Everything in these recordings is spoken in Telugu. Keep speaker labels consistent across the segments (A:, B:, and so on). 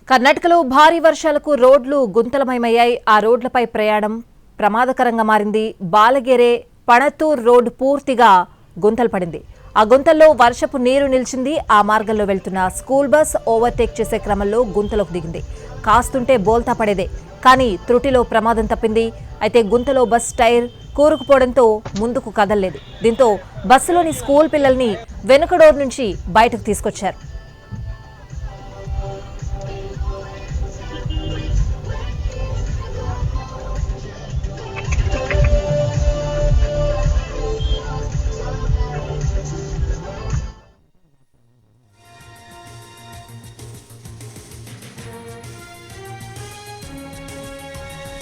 A: కర్ణాటకలో భారీ వర్షాలకు రోడ్లు గుంతలమయమయ్యాయి. ఆ రోడ్లపై ప్రయాణం ప్రమాదకరంగా మారింది. బాలగెరే పణతూర్ రోడ్డు పూర్తిగా గుంతలు పడింది. ఆ గుంతల్లో వర్షపు నీరు నిలిచింది. ఆ మార్గంలో వెళ్తున్న స్కూల్ బస్ ఓవర్టేక్ చేసే క్రమంలో గుంతలోకి దిగింది. కాస్తుంటే బోల్తా పడేదే, కానీ త్రుటిలో ప్రమాదం తప్పింది. అయితే గుంతలో బస్ టైర్ కూరుకుపోవడంతో ముందుకు కదలలేదు. దీంతో బస్సులోని స్కూల్ పిల్లల్ని వెనుక డోర్ నుంచి బయటకు తీసుకొచ్చారు.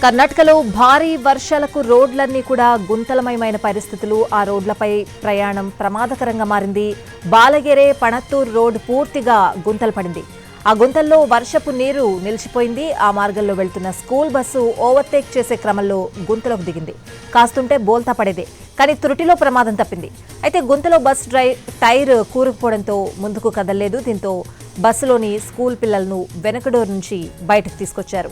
A: కర్ణాటకలో భారీ వర్షాలకు రోడ్లన్నీ కూడా గుంతలమయమైన పరిస్థితులు. ఆ రోడ్లపై ప్రయాణం ప్రమాదకరంగా మారింది. బాలగెరే పణతూర్ రోడ్డు పూర్తిగా గుంతలు పడింది. ఆ గుంతల్లో వర్షపు నీరు నిలిచిపోయింది. ఆ మార్గంలో వెళ్తున్న స్కూల్ బస్సు ఓవర్టేక్ చేసే క్రమంలో గుంతలోకి దిగింది. కాస్తుంటే బోల్తా పడేదే, కానీ త్రుటిలో ప్రమాదం తప్పింది. అయితే గుంతలో బస్ టైర్ కూరుకుపోవడంతో ముందుకు కదలలేదు. దీంతో బస్సులోని స్కూల్ పిల్లలను వెనక డోర్ నుంచి బయటకు తీసుకొచ్చారు.